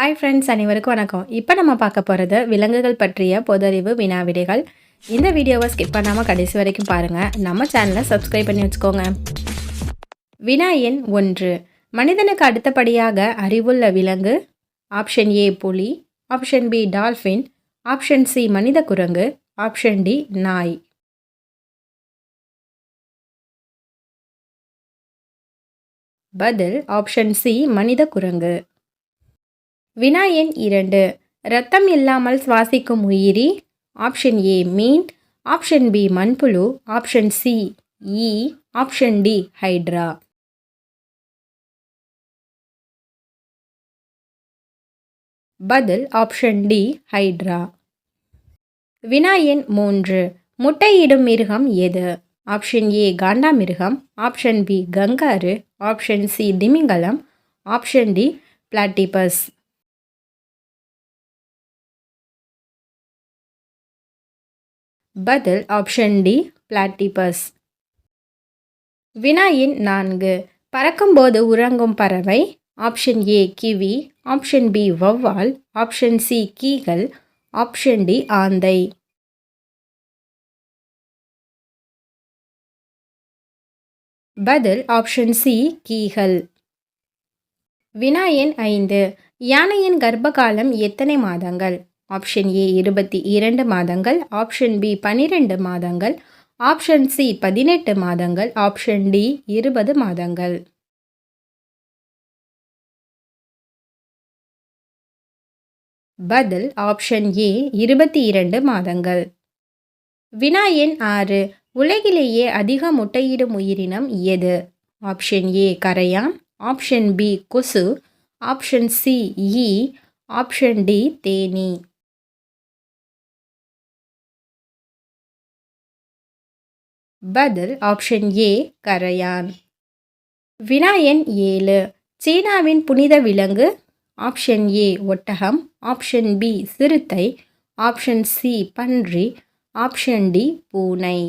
Hi friends, அனைவருக்கும் வணக்கம். இப்போ நம்ம பார்க்க போகிறது விலங்குகள் பற்றிய பொதறிவு வினாவிடைகள். இந்த வீடியோவை ஸ்கிப் பண்ணாமல் கடைசி வரைக்கும் பாருங்கள். நம்ம சேனலை சப்ஸ்கிரைப் பண்ணி வச்சுக்கோங்க. வினா எண் 1. மனிதனுக்கு அடுத்தபடியாக அறிவுள்ள விலங்கு. ஆப்ஷன் ஏ புலி, option B dolphin, option C மனித குரங்கு, ஆப்ஷன் டி நாய். பதில் ஆப்ஷன் சி மனித குரங்கு. வினா எண் 2. இரத்தம் இல்லாமல் சுவாசிக்கும் உயிரி. ஆப்ஷன் ஏ மீன், ஆப்ஷன் பி மண்புழு, ஆப்ஷன் சி ஈ, ஆப்ஷன் டி ஹைட்ரா. பதில் ஆப்ஷன் டி ஹைட்ரா. வினா எண் 3. முட்டையிடும் மிருகம் எது? ஆப்ஷன் ஏ காண்டாமிருகம், option B kangaroo, option C திமிங்கலம், ஆப்ஷன் டி பிளாட்டிபஸ். பதில் ஆப்ஷன் டி பிளாட்டிபஸ். வினா எண் 4. பறக்கும்போது உறங்கும் பறவை. Option A kiwi, option B வௌவால், ஆப்ஷன் சி கீகள், ஆப்ஷன் டி ஆந்தை. பதில் ஆப்ஷன் சி கீகள். வினா எண் 5. யானையின் கர்ப்பகாலம் எத்தனை மாதங்கள்? ஆப்ஷன் ஏ 22 மாதங்கள், ஆப்ஷன் பி 12 மாதங்கள், ஆப்ஷன் சி 18 மாதங்கள், ஆப்ஷன் டி 20 மாதங்கள். பதில் ஆப்ஷன் ஏ 22 மாதங்கள். வினா எண் 6. உலகிலேயே அதிக முட்டையிடும் உயிரினம் எது? ஆப்ஷன் ஏ கரையான், ஆப்ஷன் பி கொசு, ஆப்ஷன் சி ஈ, ஆப்ஷன் டி தேனீ. பதில் ஆப்ஷன் ஏ கரையான். வினா எண் 7. சீனாவின் புனித விலங்கு. ஆப்ஷன் ஏ ஒட்டகம், ஆப்ஷன் பி சிறுத்தை, ஆப்ஷன் சி பன்றி, ஆப்ஷன் டி பூனை.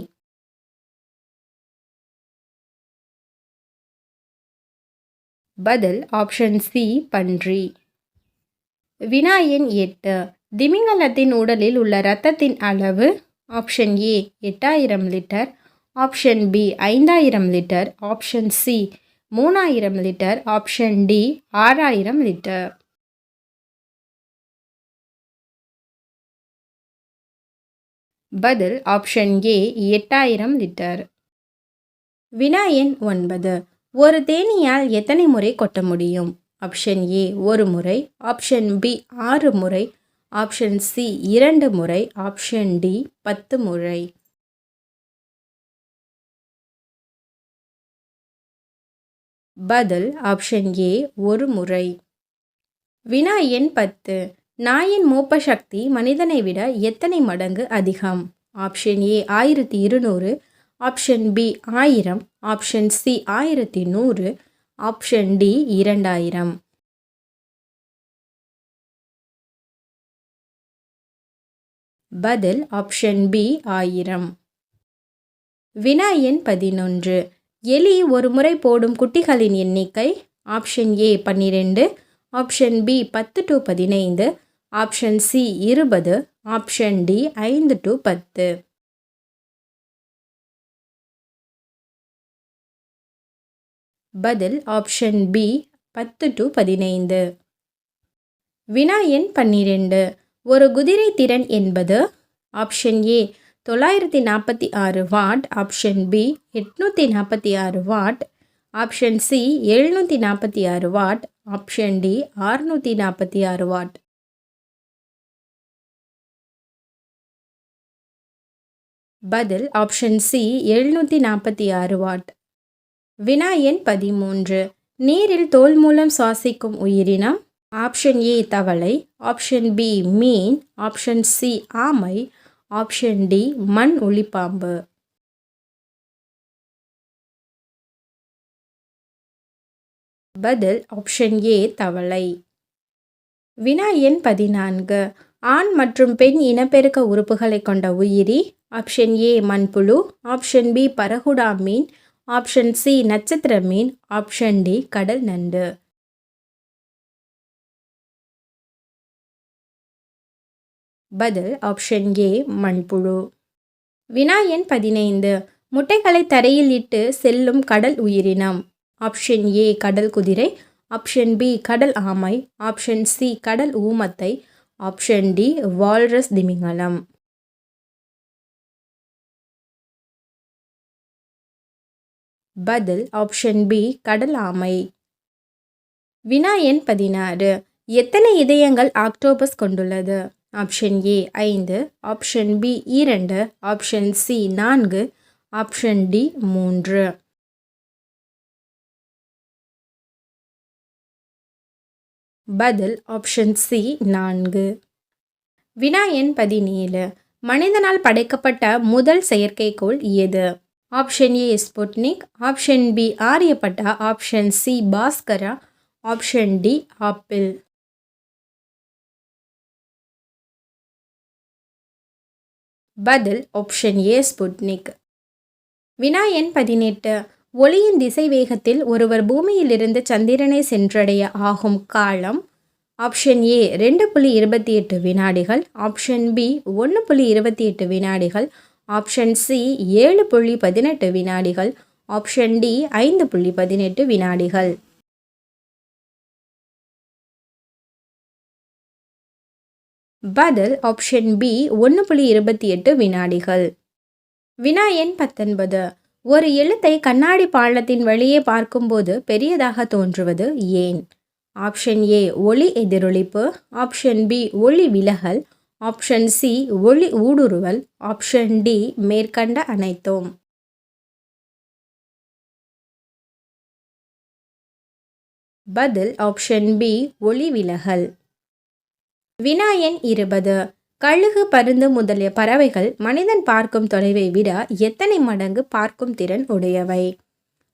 பதில் ஆப்ஷன் சி பன்றி. வினா எண் 8. திமிங்கலத்தின் உடலில் உள்ள இரத்தத்தின் அளவு. Option A 8000 litre, option B 5000 litre, option C 3000 litre, option D 6000 litre. பதில் ஆப்ஷன் ஏ 8000 லிட்டர். வினா எண் 9. ஒரு தேனீயால் எத்தனை முறை கொட்ட முடியும்? ஆப்ஷன் ஏ 1 முறை, ஆப்ஷன் பி 6 முறை, ஆப்ஷன் சி 2 முறை, ஆப்ஷன் டி 10 முறை. பதில் ஆப்ஷன் ஏ 1 முறை. வினா எண் 10. நாயின் மோப்ப சக்தி மனிதனை விட எத்தனை மடங்கு அதிகம்? Option A 1200, option B 1000, option C 1100, option D 2000. பதில் ஆப்ஷன் பி 1000. வினா எண் 11. எலி ஒரு முறை போடும் குட்டிகளின் எண்ணிக்கை. Option A 12, option B 10 to 15, option C 20, option D 5 to 10. பதில் ஆப்ஷன் பி 10 to 15. வினா எண் 12. ஒரு குதிரை திறன் என்பது. Option A 946 watt, option B 846 watt, option C 746 watt, option D 646 watt. பதில் ஆப்ஷன் சி 746 வாட். வினா எண் 13. நீரில் தோல் மூலம் சுவாசிக்கும் உயிரினம். ஆப்ஷன் ஏ தவளை, ஆப்ஷன் பி மீன், ஆப்ஷன் சி ஆமை, ஆப்ஷன் டி மண் ஒளிப்பாம்பு. பதில் ஆப்ஷன் ஏ தவளை. வினா எண் 14. ஆண் மற்றும் பெண் இனப்பெருக்க உறுப்புகளை கொண்ட உயிரி. ஆப்ஷன் ஏ மண்புழு, ஆப்ஷன் பி பரகுடா மீன், ஆப்ஷன் சி நட்சத்திர மீன், ஆப்ஷன் டி கடல் நண்டு. பதில் ஆப்ஷன் ஏ மண்புழு. வினா எண் 15. முட்டைகளை தரையில் இட்டு செல்லும் கடல் உயிரினம். ஆப்ஷன் ஏ கடல் குதிரை, ஆப்ஷன் பி கடல் ஆமை, ஆப்ஷன் சி கடல் ஊமத்தை, ஆப்ஷன் டி வால்ரஸ் திமிங்கலம். பதில் ஆப்ஷன் பி கடல் ஆமை. வினா எண் 16. எத்தனை இதயங்கள் ஆக்டோபஸ் கொண்டுள்ளது? Option A 5, option B 2, option C 4, option D 3. பதில் ஆப்ஷன் சி 4. வினா எண் 17. மனிதனால் படைக்கப்பட்ட முதல் செயற்கைக்கோள் எது? Option A Sputnik, option B Aryabhata, option C Bhaskara, option D Apple. பதில் ஆப்ஷன் ஏ ஸ்புட்னிக். வினா எண் 18. ஒளியின் திசை வேகத்தில் ஒருவர் பூமியிலிருந்து சந்திரனை சென்றடைய ஆகும் காலம். ஆப்ஷன் ஏ 2.28 வினாடிகள், ஆப்ஷன் பி 1.28 வினாடிகள், ஆப்ஷன் சி 7.18 வினாடிகள், ஆப்ஷன் டி 5.18 வினாடிகள். பதில் ஆப்ஷன் பி 1.28 வினாடிகள். வினா எண் 19. ஒரு எழுத்தை கண்ணாடி பாளத்தின் வழியே பார்க்கும்போது பெரியதாக தோன்றுவது ஏன்? ஆப்ஷன் ஏ ஒளி எதிரொலிப்பு, ஆப்ஷன் பி ஒளி விலகல், ஆப்ஷன் சி ஒளி ஊடுருவல், ஆப்ஷன் டி மேற்கண்ட அனைத்தும். பதில் ஆப்ஷன் பி ஒளி விலகல். வினா எண் 20. கழுகு, பருந்து முதலிய பறவைகள் மனிதன் பார்க்கும் தொலைவை விட எத்தனை மடங்கு பார்க்கும் திறன் உடையவை?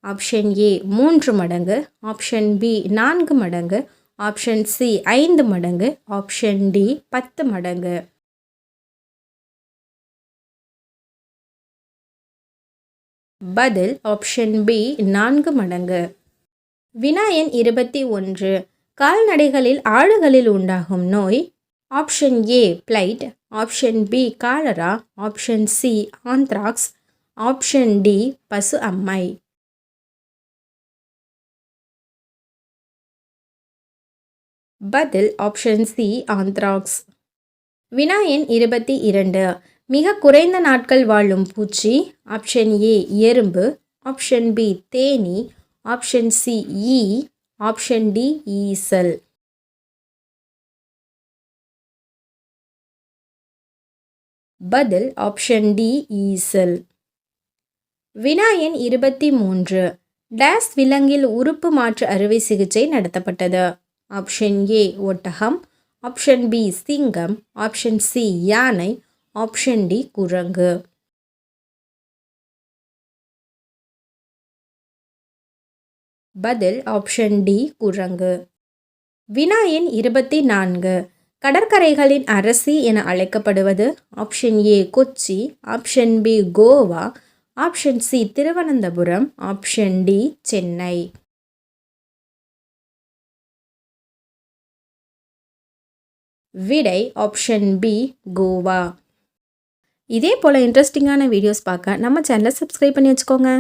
ஆப்ஷன் ஏ 3 மடங்கு, ஆப்ஷன் பி 4 மடங்கு, ஆப்ஷன் சி 5 மடங்கு, ஆப்ஷன் டி 10 மடங்கு. பதில் ஆப்ஷன் பி 4 மடங்கு. வினா எண் 21. கால்நடைகளில் ஆடுகளில் உண்டாகும் நோய். Option A blight, option B cholera, option C anthrax, option D பசு அம்மை. பதில் ஆப்ஷன் சி ஆந்த்ராக்ஸ். வினா எண் 22. மிக குறைந்த நாட்கள் வாழும் பூச்சி. ஆப்ஷன் ஏ எறும்பு, ஆப்ஷன் பி தேனீ, ஆப்ஷன் சி ஈ, ஆப்ஷன் டி ஈசல். பதில் ஆப்ஷன் டி ஈசல். வினா எண் 23. டேஸ் விலங்கில் உறுப்பு மாற்று அறுவை சிகிச்சை நடத்தப்பட்டது? ஆப்ஷன் ஏ ஒட்டகம், ஆப்ஷன் பி சிங்கம், ஆப்ஷன் சி யானை, ஆப்ஷன் டி குரங்கு. பதில் ஆப்ஷன் டி குரங்கு. வினா எண் 24. கடற்கரைகளின் அரசி என அழைக்கப்படுவது? Option A Kochi, option B Goa, option C Thiruvananthapuram, option D Chennai. விடை ஆப்ஷன் பி கோவா. இதே போல் இன்ட்ரெஸ்டிங்கான வீடியோஸ் பார்க்க நம்ம சேனலை சப்ஸ்கிரைப் பண்ணி வச்சுக்கோங்க.